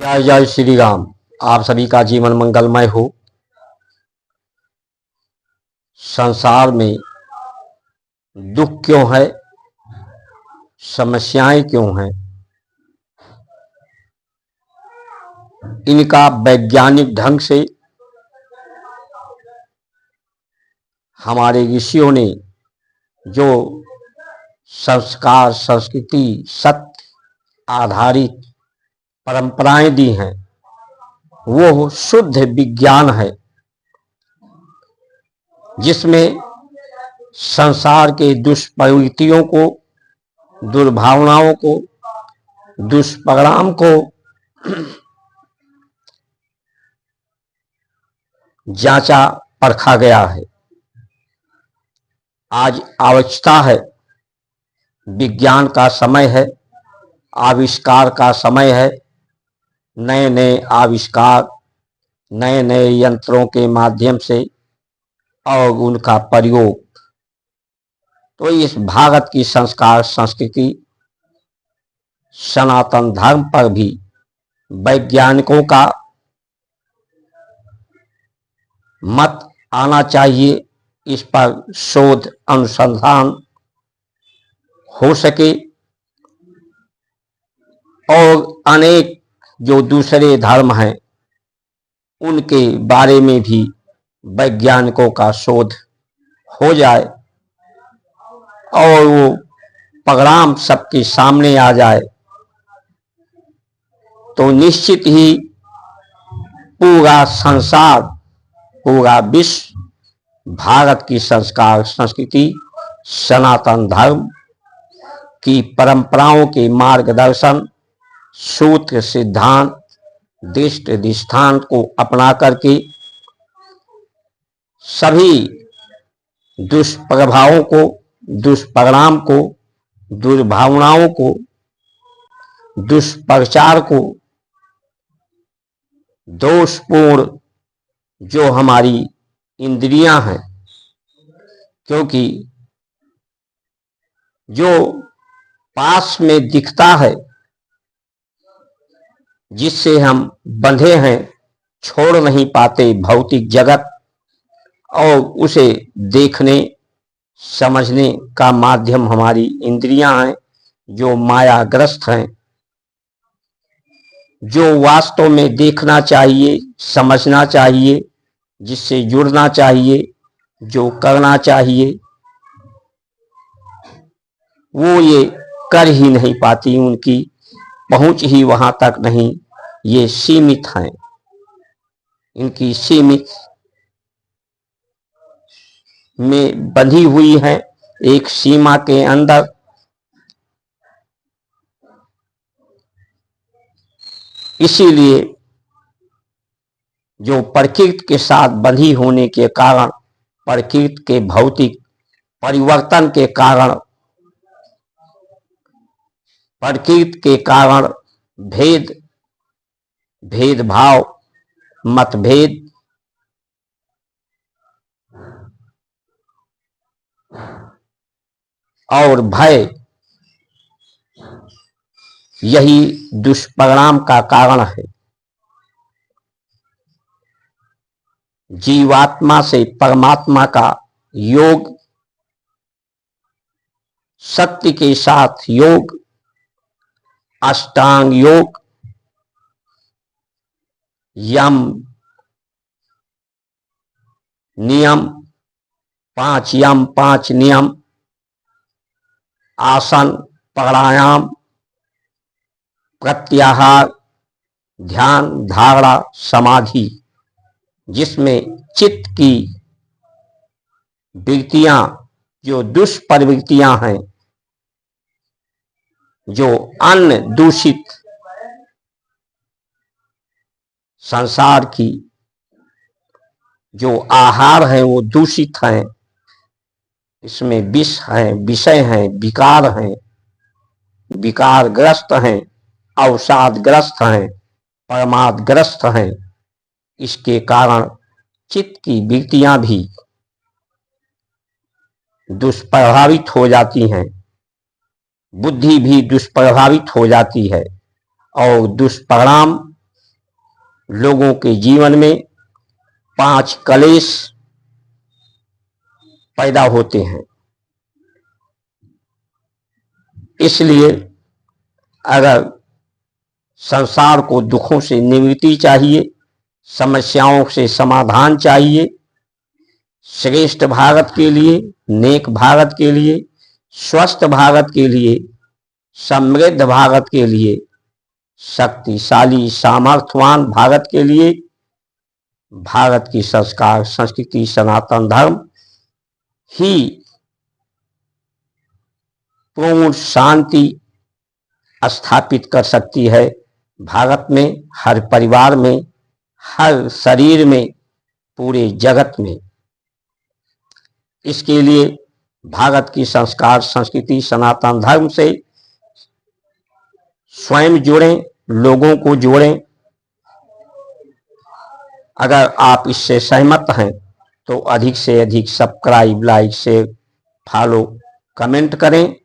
जय जय श्री राम। आप सभी का जीवन मंगलमय हो। संसार में दुख क्यों है, समस्याएं क्यों हैं, इनका वैज्ञानिक ढंग से हमारे ऋषियों ने जो संस्कार, संस्कृति, सत्य आधारित परंपराएं दी हैं, वो शुद्ध विज्ञान है, जिसमें संसार के दुष्प्रवृत्तियों को, दुर्भावनाओं को, दुष्परिणाम को जांचा परखा गया है। आज आवश्यकता है, विज्ञान का समय है, आविष्कार का समय है। नए नए आविष्कार, नए नए यंत्रों के माध्यम से और उनका प्रयोग, तो इस भारत की संस्कार, संस्कृति, सनातन धर्म पर भी वैज्ञानिकों का मत आना चाहिए। इस पर शोध अनुसंधान हो सके और अनेक जो दूसरे धर्म हैं उनके बारे में भी वैज्ञानिकों का शोध हो जाए और वो परिणाम सबके सामने आ जाए, तो निश्चित ही पूरा संसार, पूरा विश्व भारत की संस्कार, संस्कृति, सनातन धर्म की परंपराओं के मार्गदर्शन, सूत्र, सिद्धांत, दृष्ट दृष्टांत को अपना करके सभी दुष्प्रभावों को, दुष्परिणाम को, दुर्भावनाओं को, दुष्प्रचार को, दोषपूर्ण जो हमारी इंद्रियां हैं, क्योंकि जो पास में दिखता है, जिससे हम बंधे हैं, छोड़ नहीं पाते भौतिक जगत, और उसे देखने समझने का माध्यम हमारी इंद्रियां हैं, जो मायाग्रस्त हैं। जो वास्तव में देखना चाहिए, समझना चाहिए, जिससे जुड़ना चाहिए, जो करना चाहिए, वो ये कर ही नहीं पाती, उनकी पहुंच ही वहां तक नहीं। ये सीमित हैं, इनकी सीमित में बंधी हुई है, एक सीमा के अंदर। इसीलिए जो प्रकृति के साथ बंधी होने के कारण, प्रकृति के भौतिक परिवर्तन के कारण, प्रकृति के कारण भेदभाव, मतभेद, और भय, यही दुष्परिणाम का कारण है। जीवात्मा से परमात्मा का योग, सत्य के साथ योग, अष्टांग योग, यम नियम, 5 यम 5 नियम, आसन, प्राणायाम, प्रत्याहार, ध्यान, धारणा, समाधि, जिसमें चित्त की वृत्तियां, जो दुष्प्रवृत्तियां हैं, जो अन्य दूषित संसार की जो आहार है वो दूषित हैं, इसमें विष है, विषय हैं, विकार हैं, विकारग्रस्त हैं, अवसादग्रस्त हैं, परमादग्रस्त हैं। इसके कारण चित्त की वृत्तियां भी दुष्प्रभावित हो जाती हैं, बुद्धि भी दुष्प्रभावित हो जाती है और दुष्परिणाम लोगों के जीवन में 5 कलेश पैदा होते हैं। इसलिए अगर संसार को दुखों से निवृत्ति चाहिए, समस्याओं से समाधान चाहिए, श्रेष्ठ भारत के लिए, नेक भारत के लिए, स्वस्थ भारत के लिए, समृद्ध भारत के लिए, शक्तिशाली सामर्थ्यवान भारत के लिए, भारत की संस्कार संस्कृति सनातन धर्म ही पूर्ण शांति स्थापित कर सकती है। भारत में, हर परिवार में, हर शरीर में, पूरे जगत में। इसके लिए भारत की संस्कार संस्कृति सनातन धर्म से स्वयं जुड़ें, लोगों को जोड़ें। अगर आप इससे सहमत हैं तो अधिक से अधिक subscribe, like, share, follow, comment करें।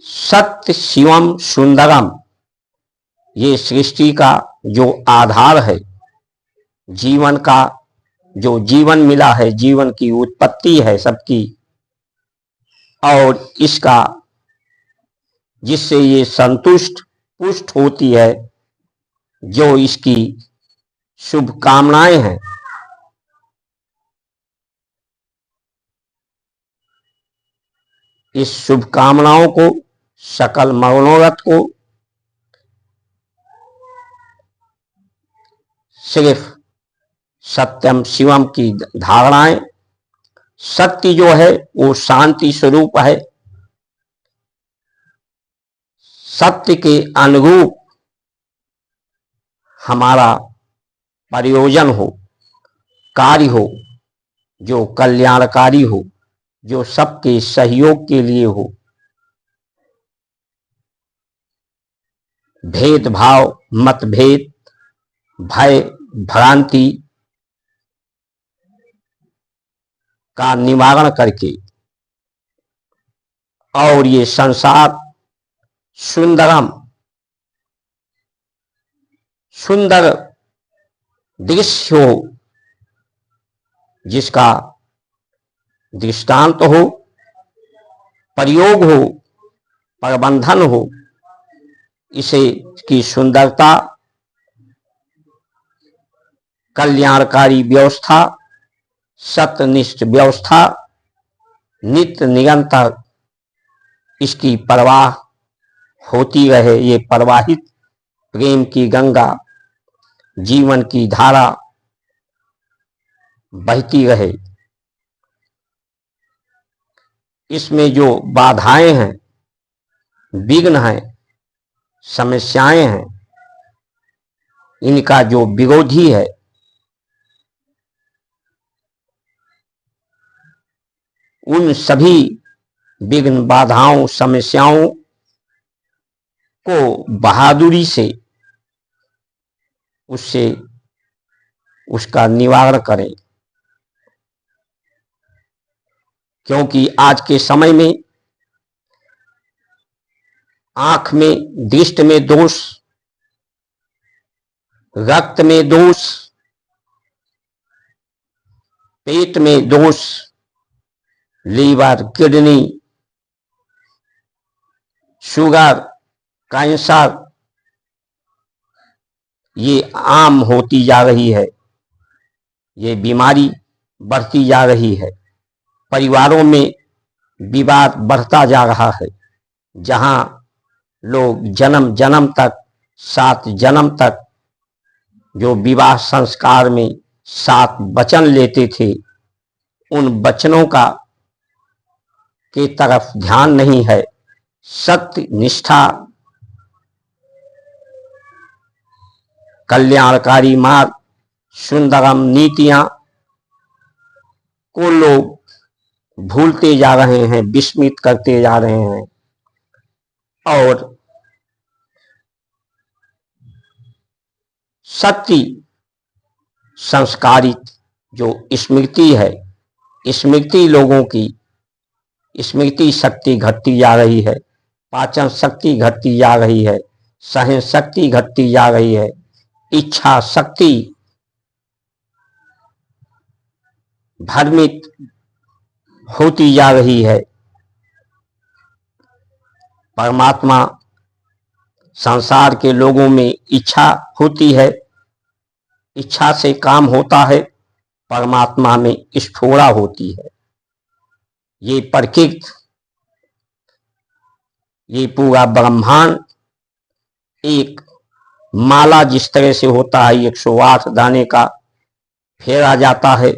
सत्य शिवम सुंदरम, ये सृष्टि का जो आधार है, जीवन का जो जीवन मिला है, जीवन की उत्पत्ति है सबकी, और इसका जिससे ये संतुष्ट पुष्ट होती है, जो इसकी शुभकामनाएं हैं, इस शुभकामनाओं को, सकल मनोरथ को सिर्फ सत्यम शिवम की धारणाएं, सत्य जो है वो शांति स्वरूप है। सत्य के अनुरूप हमारा प्रयोजन हो, कार्य हो, जो कल्याणकारी हो, जो सबके सहयोग के लिए हो। भेदभाव, मतभेद, भय, भ्रांति का निवारण करके और ये संसार सुंदरम, सुंदर दृश्य हो, जिसका दृष्टांत हो, प्रयोग हो, प्रबंधन हो, इसे की सुंदरता, कल्याणकारी व्यवस्था, सत्यनिष्ठ व्यवस्था, नित्य निरंतर इसकी परवाह होती रहे। ये प्रवाहित प्रेम की गंगा, जीवन की धारा बहती रहे। इसमें जो बाधाएं हैं, विघ्न हैं, समस्याएं हैं, इनका जो विरोधी है, उन सभी विघ्न, बाधाओं, समस्याओं को बहादुरी से उससे उसका निवारण करें। क्योंकि आज के समय में आंख में, दृष्टि में दोष, रक्त में दोष, पेट में दोष, लीवर, किडनी, शुगर, कैंसर, ये आम होती जा रही है। ये बीमारी बढ़ती जा रही है। परिवारों में विवाद बढ़ता जा रहा है। जहां लोग जन्म जन्म तक, 7 जन्म तक जो विवाह संस्कार में 7 वचन लेते थे, उन वचनों का के तरफ ध्यान नहीं है। सत्य, निष्ठा, कल्याणकारी मार्ग, सुंदरम नीतियां को लोग भूलते जा रहे हैं, विस्मित करते जा रहे हैं। और सत्य संस्कारित जो स्मृति है, स्मृति लोगों की, स्मृति शक्ति घटती जा रही है, पाचन शक्ति घटती जा रही है, सहन शक्ति घटती जा रही है, इच्छा शक्ति भ्रमित होती जा रही है। परमात्मा संसार के लोगों में इच्छा होती है, इच्छा से काम होता है, परमात्मा में स्फुरा होती है। ये प्रकृति, ये पूरा ब्रह्मांड एक माला जिस तरह से होता है 108 दाने का फेरा जाता है,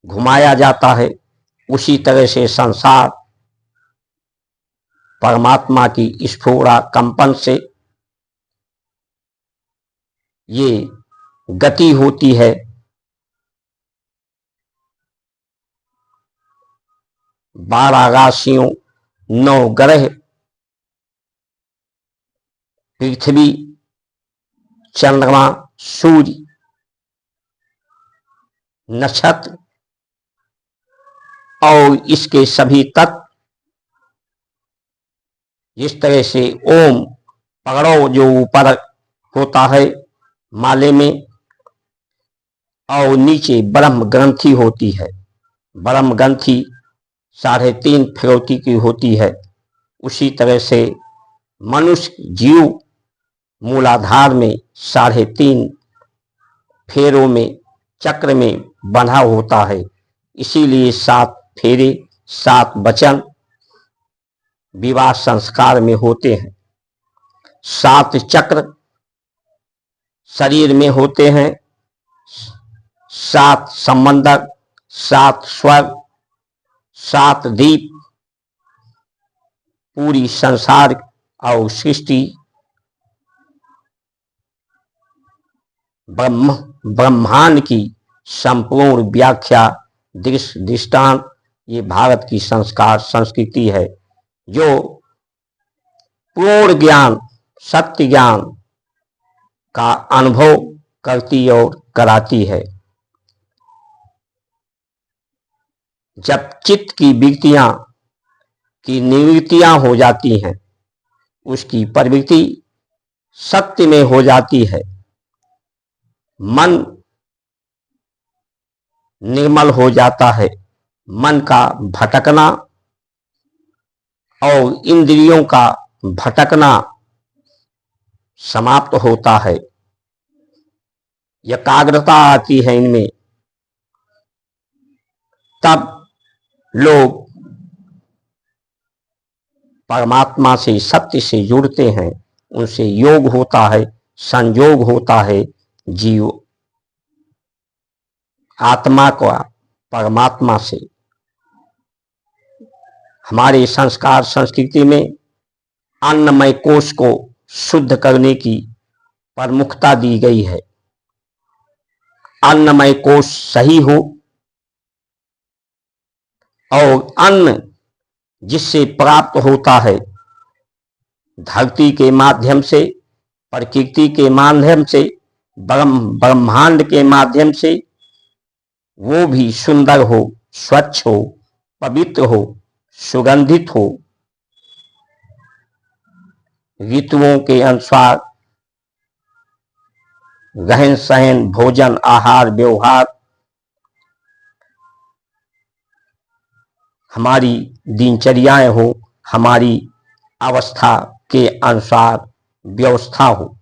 घुमाया जाता है, उसी तरह से संसार परमात्मा की स्फुरा कंपन से ये गति होती है। 12 राशियों, 9 ग्रह, पृथ्वी, चंद्रमा, सूर्य, नक्षत्र और इसके सभी तत्व, जिस तरह से ओम पकड़ो जो ऊपर होता है माले में, और नीचे ब्रह्म ग्रंथि होती है। ब्रह्म ग्रंथि 3.5 फिरौती की होती है। उसी तरह से मनुष्य जीव मूलाधार में 3.5 फेरों में, चक्र में बंधा होता है। इसीलिए 7 फेरे, 7 वचन विवाह संस्कार में होते हैं। 7 चक्र शरीर में होते हैं, 7 समंदर, 7 स्वर्ग, 7 दीप, पूरी संसार और सृष्टि ब्रह्मांड की संपूर्ण व्याख्या, दृश्य दृष्टांत ये भारत की संस्कार संस्कृति है, जो पूर्ण ज्ञान, सत्य ज्ञान का अनुभव करती और कराती है। जब चित्त की वृत्तियां की निवृत्तियां हो जाती हैं, उसकी प्रवृत्ति सत्य में हो जाती है, मन निर्मल हो जाता है, मन का भटकना और इंद्रियों का भटकना समाप्त होता है, एकाग्रता आती है इनमें। तब लोग परमात्मा से, सत्य से जुड़ते हैं, उनसे योग होता है, संयोग होता है। जीव आत्मा का परमात्मा से, हमारे संस्कार संस्कृति में अन्नमय कोश को शुद्ध करने की प्रमुखता दी गई है। अन्नमय कोश सही हो और अन्न जिससे प्राप्त होता है धरती के माध्यम से, प्रकृति के माध्यम से, ब्रह्मांड के माध्यम से, वो भी सुंदर हो, स्वच्छ हो, पवित्र हो, सुगंधित हो, ऋतुओं के अनुसार रहन सहन, भोजन, आहार, व्यवहार, हमारी दिनचर्याएं हो, हमारी अवस्था के अनुसार व्यवस्था हो।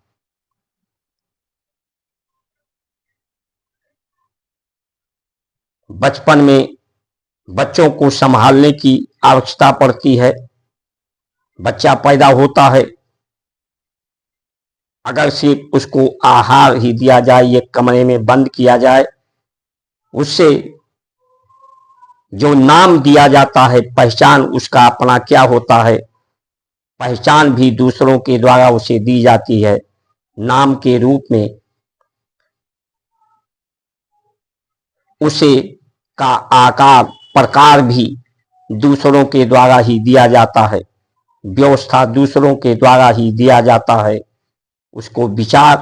बचपन में बच्चों को संभालने की आवश्यकता पड़ती है। बच्चा पैदा होता है, अगर सिर्फ उसको आहार ही दिया जाए, एक कमरे में बंद किया जाए, उससे जो नाम दिया जाता है, पहचान उसका अपना क्या होता है, पहचान भी दूसरों के द्वारा उसे दी जाती है नाम के रूप में। उसे का आकार प्रकार भी दूसरों के द्वारा ही दिया जाता है, व्यवस्था दूसरों के द्वारा ही दिया जाता है। उसको विचार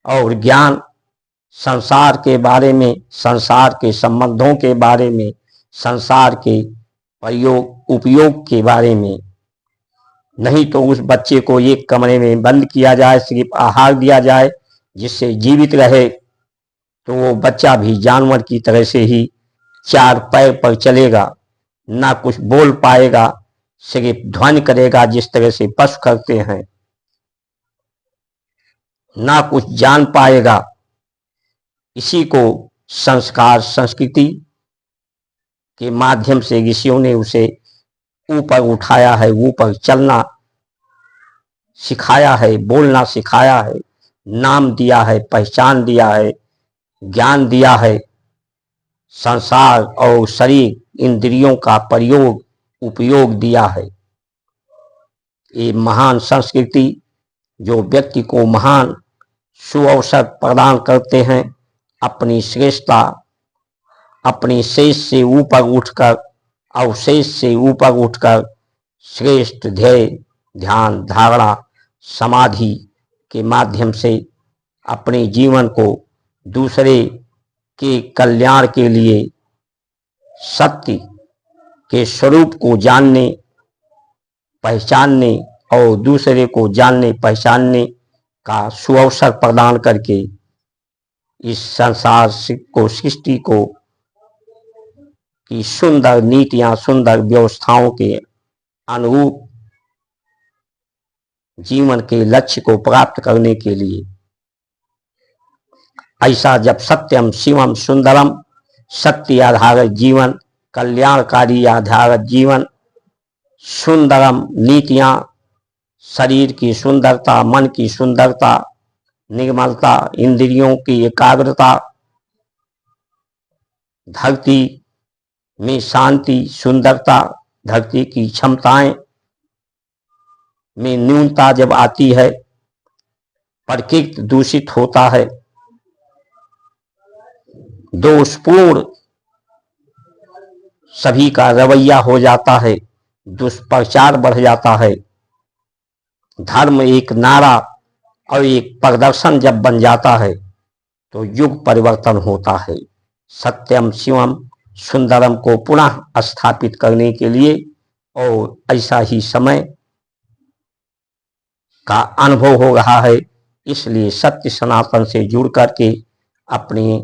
और ज्ञान संसार के बारे में, संसार के संबंधों के बारे में, संसार के प्रयोग उपयोग के बारे में नहीं तो उस बच्चे को एक कमरे में बंद किया जाए, सिर्फ आहार दिया जाए जिससे जीवित रहे, तो वो बच्चा भी जानवर की तरह से ही चार पैर पर चलेगा, ना कुछ बोल पाएगा, सिर्फ ध्वनि करेगा जिस तरह से पशु करते हैं, ना कुछ जान पाएगा। इसी को संस्कार संस्कृति के माध्यम से ऋषियों ने उसे ऊपर उठाया है, ऊपर चलना सिखाया है, बोलना सिखाया है, नाम दिया है, पहचान दिया है, ज्ञान दिया है, संसार और शरीर इंद्रियों का प्रयोग उपयोग दिया है। ये महान संस्कृति जो व्यक्ति को महान सुअवसर प्रदान करते हैं, अपनी श्रेष्ठता, अपनी शेष से ऊपर उठकर, अवशेष से ऊपर उठकर श्रेष्ठ ध्येय, ध्यान, धारणा, समाधि के माध्यम से अपने जीवन को दूसरे के कल्याण के लिए सत्य के स्वरूप को जानने, पहचानने और दूसरे को जानने पहचानने का सुअवसर प्रदान करके इस संसार को, सृष्टि को की सुंदर नीतियां, सुंदर व्यवस्थाओं के अनुरूप जीवन के लक्ष्य को प्राप्त करने के लिए, ऐसा जब सत्यम शिवम सुंदरम, सत्य आधारित जीवन, कल्याणकारी आधारित जीवन, सुंदरम नीतियां, शरीर की सुंदरता, मन की सुंदरता, निर्मलता, इंद्रियों की एकाग्रता, धरती में शांति, सुंदरता, धरती की क्षमताएं में न्यूनता जब आती है, प्रकृति दूषित होता है, दोषपूर्ण सभी का रवैया हो जाता है, दुष्प्रचार बढ़ जाता है, धर्म एक नारा और एक प्रदर्शन जब बन जाता है तो युग परिवर्तन होता है। सत्यम शिवम सुंदरम को पुनः स्थापित करने के लिए और ऐसा ही समय का अनुभव हो रहा है, इसलिए सत्य सनातन से जुड़ करके अपने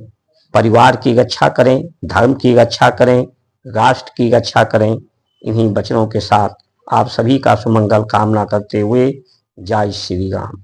परिवार की रक्षा करें, धर्म की रक्षा करें, राष्ट्र की रक्षा करें। इन्हीं वचनों के साथ आप सभी का सुमंगल कामना करते हुए जय श्री राम।